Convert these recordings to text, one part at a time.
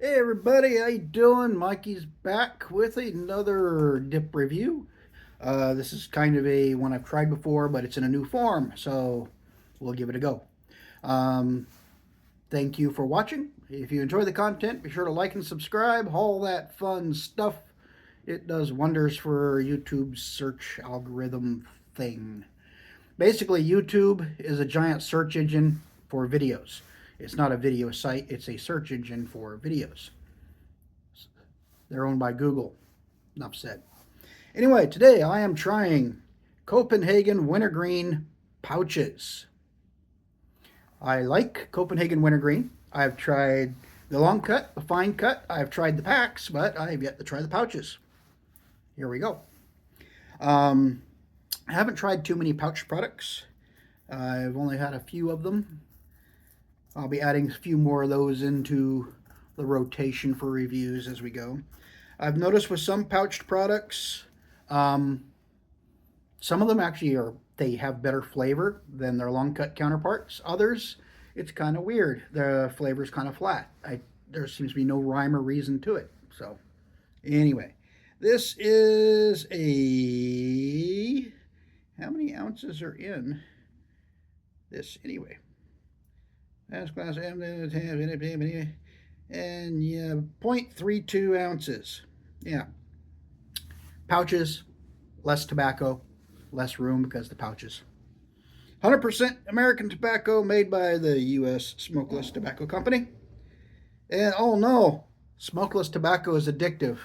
Hey everybody, how you doing? Mikey's back with another dip review. This is kind of a one I've tried before, but it's in a new form, so we'll give it a go. Um, Thank you for watching. If you enjoy the content, be sure to like and subscribe. All that fun stuff. It does wonders for YouTube's search algorithm thing. Basically, YouTube is a giant search engine for videos. It's not a video site, it's a search engine for videos. They're owned by Google. Enough said. Anyway, today I am trying Copenhagen Wintergreen Pouches. I like Copenhagen Wintergreen. I've tried the long cut, the fine cut. I've tried the packs, but I have yet to try the pouches. Here we go. I haven't tried too many pouch products. I've only had a few of them. I'll be adding a few more of those into the rotation for reviews as we go. I've noticed with some pouched products, some of them actually they have better flavor than their long cut counterparts. Others, it's kind of weird. The flavor's kind of flat. There seems to be no rhyme or reason to it. So, anyway, this is a, how many ounces are in this anyway? That's class M, and yeah, 0.32 ounces. Yeah. Pouches, less tobacco, less room because the pouches. 100% American tobacco made by the U.S. Smokeless Tobacco Company. And oh no, smokeless tobacco is addictive.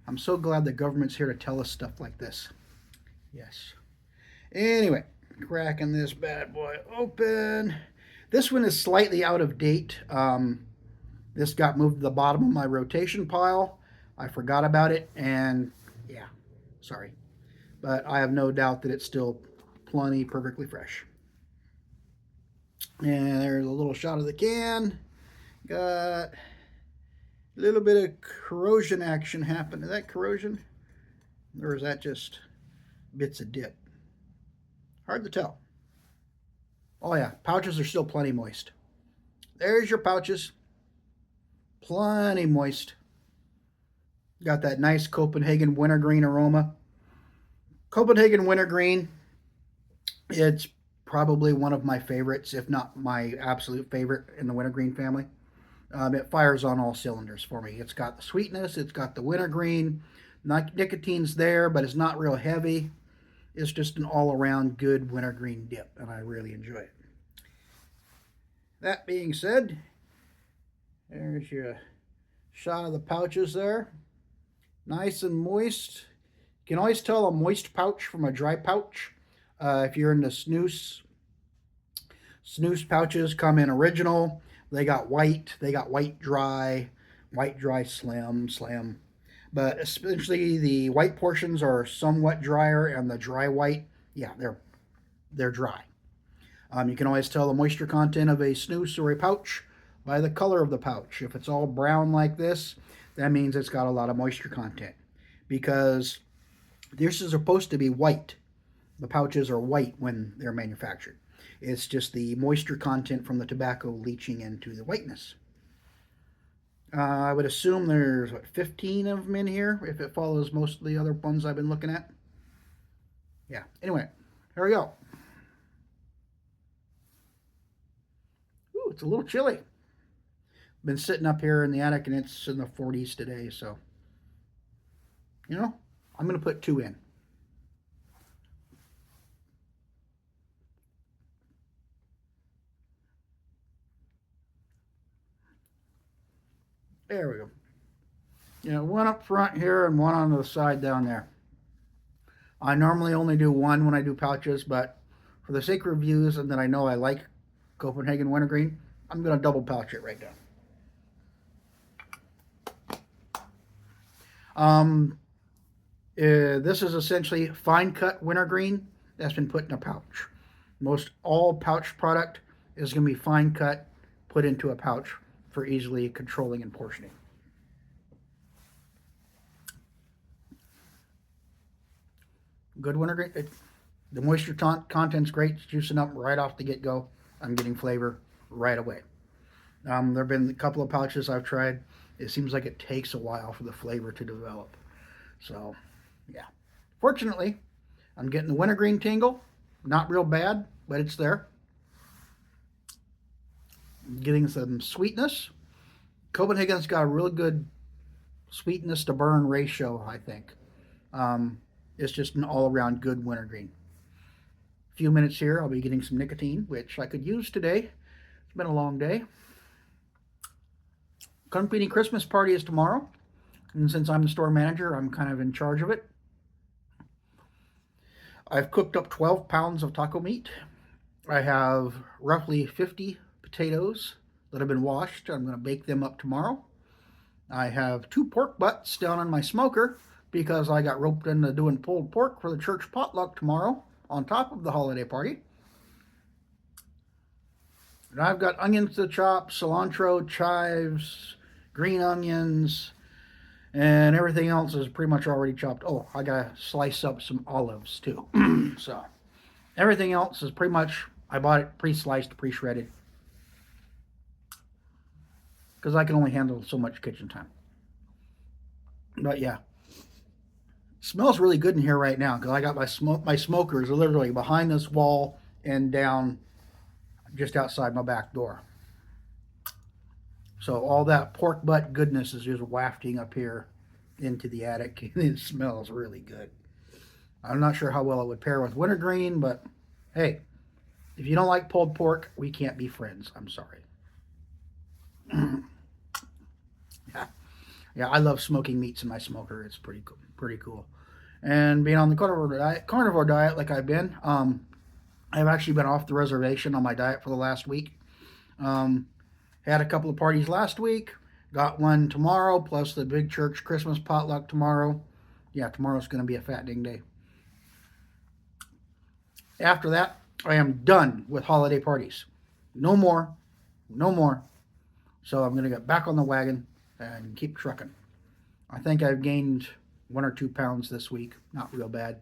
I'm so glad the government's here to tell us stuff like this. Yes. Anyway, cracking this bad boy open. This one is slightly out of date. This got moved to the bottom of my rotation pile. I forgot about it, and yeah, sorry. But I have no doubt that it's still plenty perfectly fresh. And there's a little shot of the can. Got a little bit of corrosion action happening. Is that corrosion? Or is that just bits of dip? Hard to tell. Oh yeah, pouches are still plenty moist. There's your pouches. Plenty moist. Got that nice Copenhagen Wintergreen aroma. Copenhagen Wintergreen, it's probably one of my favorites, if not my absolute favorite in the Wintergreen family. It fires on all cylinders for me. It's got the sweetness, it's got the wintergreen, nicotine's there, but it's not real heavy. It's just an all-around good wintergreen dip, and I really enjoy it. That being said, there's your shot of the pouches there. Nice and moist. You can always tell a moist pouch from a dry pouch. If you're into snus pouches come in original. They got white dry, slim. But essentially the white portions are somewhat drier, and the dry white, yeah, they're dry. You can always tell the moisture content of a snus or a pouch by the color of the pouch. If it's all brown like this, that means it's got a lot of moisture content, because this is supposed to be white. The pouches are white when they're manufactured. It's just the moisture content from the tobacco leaching into the whiteness. I would assume there's, 15 of them in here, if it follows most of the other ones I've been looking at. Yeah, anyway, here we go. Ooh, it's a little chilly. Been sitting up here in the attic, and it's in the 40s today, so, I'm going to put 2 in. There we go. One up front here and one on the side down there. I normally only do one when I do pouches, but for the sake of reviews and that I know I like Copenhagen Wintergreen, I'm going to double pouch it right now. This is essentially fine cut wintergreen that's been put in a pouch. Most all pouch product is going to be fine cut, put into a pouch for easily controlling and portioning. Good wintergreen. The moisture content's great. It's juicing up right off the get-go. I'm getting flavor right away. There have been a couple of pouches I've tried. It seems like it takes a while for the flavor to develop. So, yeah. Fortunately, I'm getting the wintergreen tingle. Not real bad, but it's there. Getting some sweetness. Copenhagen's got a really good sweetness to burn ratio, I think. It's just an all around good wintergreen. A few minutes here, I'll be getting some nicotine, which I could use today. It's been a long day. Company Christmas party is tomorrow, and since I'm the store manager, I'm kind of in charge of it. I've cooked up 12 pounds of taco meat. I have roughly 50 potatoes that have been washed. I'm going to bake them up tomorrow. I have 2 pork butts down on my smoker because I got roped into doing pulled pork for the church potluck tomorrow on top of the holiday party. And I've got onions to chop, cilantro, chives, green onions, and everything else is pretty much already chopped. Oh, I gotta slice up some olives too. So everything else is pretty much, I bought it pre-sliced, pre-shredded, because I can only handle so much kitchen time. But yeah, it smells really good in here right now because I got my smokers are literally behind this wall and down just outside my back door. So all that pork butt goodness is just wafting up here into the attic, and it smells really good. I'm not sure how well it would pair with wintergreen, but hey, if you don't like pulled pork, we can't be friends. I'm sorry. Yeah, yeah, I love smoking meats in my smoker. It's pretty cool. Pretty cool. And being on the carnivore diet like I've been, I've actually been off the reservation on my diet for the last week. Um, Had a couple of parties last week. Got one tomorrow, plus the big church Christmas potluck tomorrow. Yeah, tomorrow's going to be a fattening day. After that, I am done with holiday parties. No more. No more. So I'm going to get back on the wagon and keep trucking. I think I've gained 1 or 2 pounds this week. Not real bad,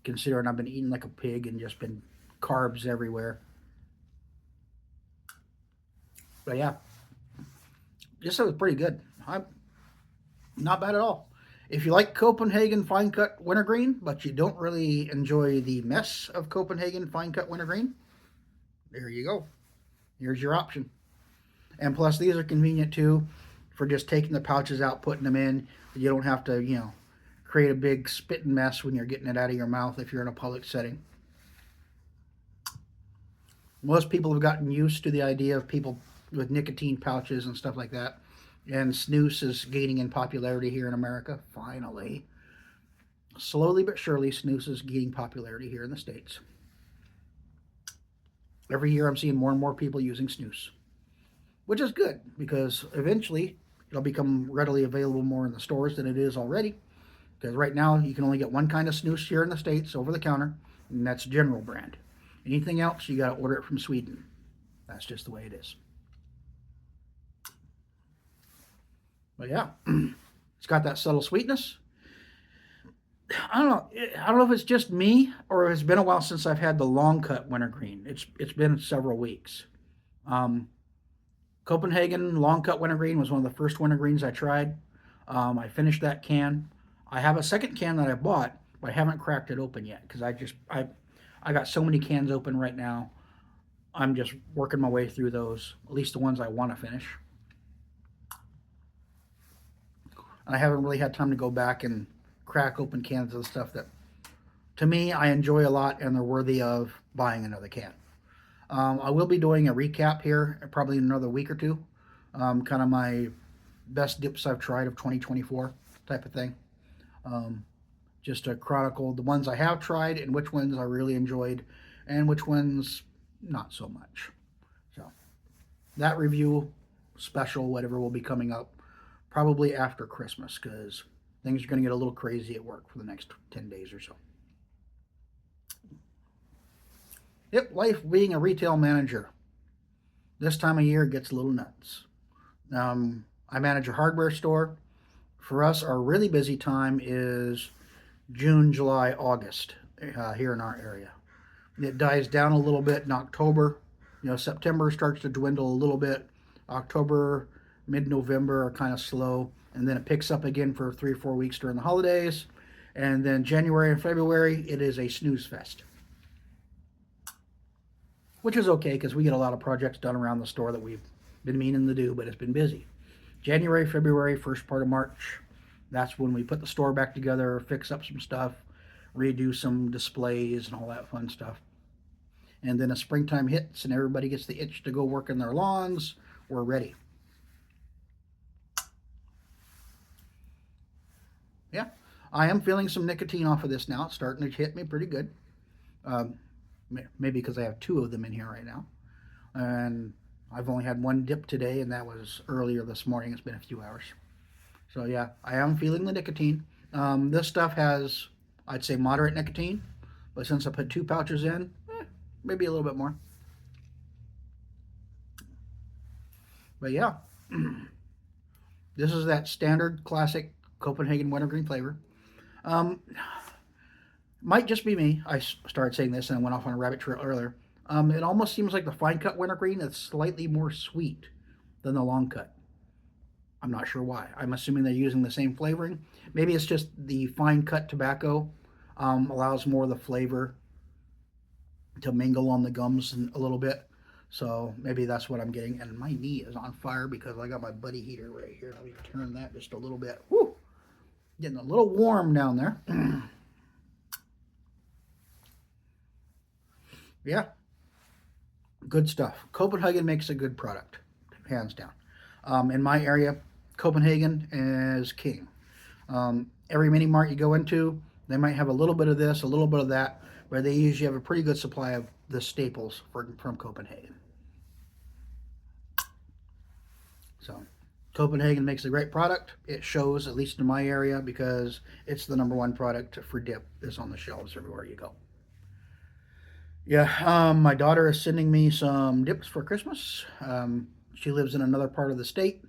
considering I've been eating like a pig and just been carbs everywhere. But yeah, this was pretty good. Not bad at all. If you like Copenhagen fine cut wintergreen, but you don't really enjoy the mess of Copenhagen fine cut wintergreen, there you go. Here's your option. And plus, these are convenient too for just taking the pouches out, putting them in. You don't have to, create a big spitting mess when you're getting it out of your mouth if you're in a public setting. Most people have gotten used to the idea of people with nicotine pouches and stuff like that. And snus is gaining in popularity here in America, finally. Slowly but surely, snus is gaining popularity here in the States. Every year I'm seeing more and more people using snus, which is good because eventually it'll become readily available more in the stores than it is already. Because right now you can only get one kind of snus here in the States over the counter, and that's General brand. Anything else, you got to order it from Sweden. That's just the way it is. But yeah, it's got that subtle sweetness. I don't know. I don't know if it's just me or it's been a while since I've had the long cut wintergreen. It's been several weeks. Um, Copenhagen long cut wintergreen was one of the first wintergreens I tried. I finished that can. I have a second can that I bought, but I haven't cracked it open yet because I got so many cans open right now. I'm just working my way through those, at least the ones I want to finish. And I haven't really had time to go back and crack open cans of the stuff that, to me, I enjoy a lot and they're worthy of buying another can. I will be doing a recap here, probably in another week or two. Kind of my best dips I've tried of 2024 type of thing. Just to chronicle the ones I have tried and which ones I really enjoyed and which ones not so much. So that review special, whatever, will be coming up probably after Christmas because things are going to get a little crazy at work for the next 10 days or so. Yep, life being a retail manager. This time of year it gets a little nuts. I manage a hardware store. For us, our really busy time is June, July, August here in our area. It dies down a little bit in October. September starts to dwindle a little bit. October, mid-November are kind of slow, and then it picks up again for 3 or 4 weeks during the holidays. And then January and February, it is a snooze fest, which is okay because we get a lot of projects done around the store that we've been meaning to do, but it's been busy. January, February, first part of March, that's when we put the store back together, fix up some stuff, redo some displays and all that fun stuff. And then as springtime hits and everybody gets the itch to go work in their lawns, we're ready. Yeah, I am feeling some nicotine off of this now. It's starting to hit me pretty good. Um, Maybe because I have two of them in here right now. And I've only had one dip today, and that was earlier this morning. It's been a few hours. So yeah, I am feeling the nicotine. This stuff has, I'd say, moderate nicotine, but since I put 2 pouches in, maybe a little bit more. But yeah, this is that standard classic Copenhagen Wintergreen flavor. Um, might just be me. I started saying this and I went off on a rabbit trail earlier. It almost seems like the fine cut wintergreen is slightly more sweet than the long cut. I'm not sure why. I'm assuming they're using the same flavoring. Maybe it's just the fine cut tobacco allows more of the flavor to mingle on the gums a little bit. So maybe that's what I'm getting. And my knee is on fire because I got my buddy heater right here. Let me turn that just a little bit. Woo! Getting a little warm down there. Yeah, good stuff. Copenhagen makes a good product, hands down. In my area, Copenhagen is king. Every mini mart you go into, they might have a little bit of this, a little bit of that, but they usually have a pretty good supply of the staples from Copenhagen. So Copenhagen makes a great product. It shows, at least in my area, because it's the #1 product for dip. It's on the shelves everywhere you go. Yeah, my daughter is sending me some dips for Christmas. She lives in another part of the state,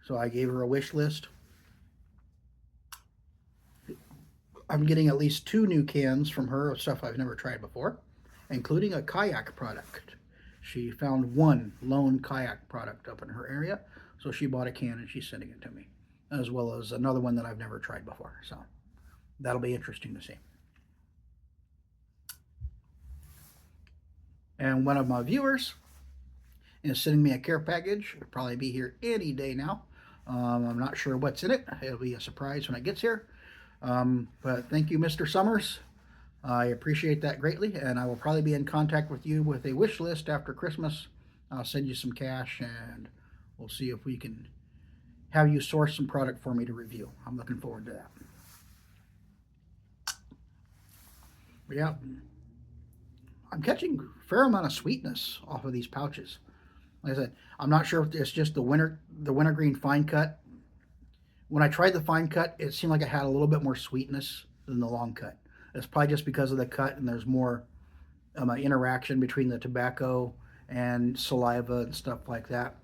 so I gave her a wish list. I'm getting at least 2 new cans from her of stuff I've never tried before, including a kayak product. She found one lone kayak product up in her area, so she bought a can and she's sending it to me, as well as another one that I've never tried before. So that'll be interesting to see. And one of my viewers is sending me a care package. It'll probably be here any day now. I'm not sure what's in it. It'll be a surprise when it gets here. But thank you, Mr. Summers. I appreciate that greatly, and I will probably be in contact with you with a wish list after Christmas. I'll send you some cash, and we'll see if we can have you source some product for me to review. I'm looking forward to that. But yeah, I'm catching a fair amount of sweetness off of these pouches. Like I said, I'm not sure if it's just the wintergreen fine cut. When I tried the fine cut, it seemed like it had a little bit more sweetness than the long cut. It's probably just because of the cut, and there's more interaction between the tobacco and saliva and stuff like that.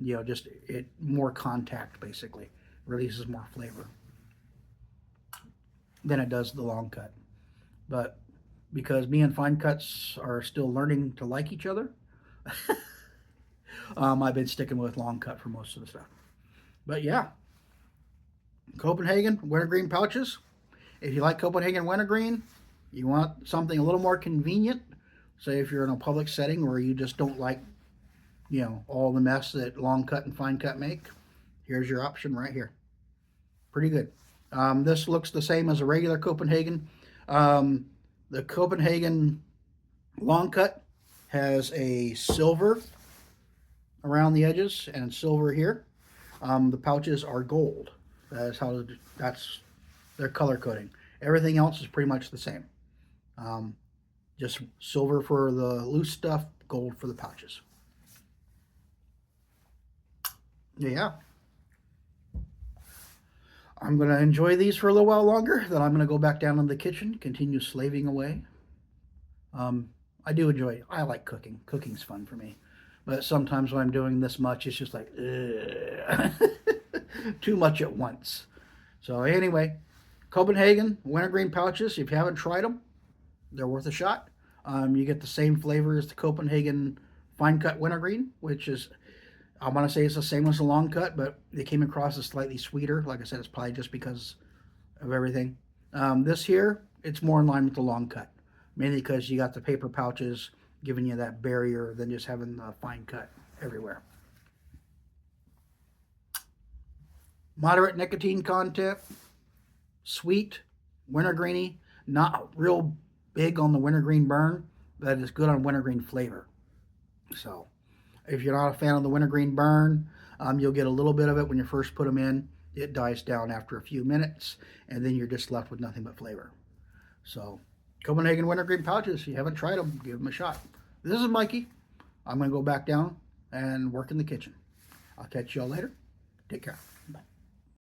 You know, just it more contact basically releases more flavor than it does the long cut. But because me and fine cuts are still learning to like each other, I've been sticking with long cut for most of the stuff. But yeah, Copenhagen Wintergreen Pouches. If you like Copenhagen Wintergreen, you want something a little more convenient, say if you're in a public setting where you just don't like, you know, all the mess that long cut and fine cut make, here's your option right here. Pretty good. This looks the same as a regular Copenhagen. The Copenhagen long cut has a silver around the edges and silver here. The pouches are gold. That's their color coding. Everything else is pretty much the same. Just silver for the loose stuff, gold for the pouches. Yeah. I'm going to enjoy these for a little while longer. Then I'm going to go back down in the kitchen, continue slaving away. I do enjoy it. I like cooking. Cooking's fun for me. But sometimes when I'm doing this much, it's just like, too much at once. So anyway, Copenhagen Wintergreen Pouches, if you haven't tried them, they're worth a shot. You get the same flavor as the Copenhagen Fine Cut Wintergreen, which is I want to say it's the same as the long cut, but they came across as slightly sweeter. Like I said, it's probably just because of everything. This here, it's more in line with the long cut, mainly because you got the paper pouches giving you that barrier than just having the fine cut everywhere. Moderate nicotine content, sweet, wintergreeny, not real big on the wintergreen burn, but it's good on wintergreen flavor. So if you're not a fan of the wintergreen burn, you'll get a little bit of it when you first put them in. It dies down after a few minutes, and then you're just left with nothing but flavor. So Copenhagen Wintergreen Pouches, if you haven't tried them, give them a shot. This is Mikey. I'm going to go back down and work in the kitchen. I'll catch you all later. Take care.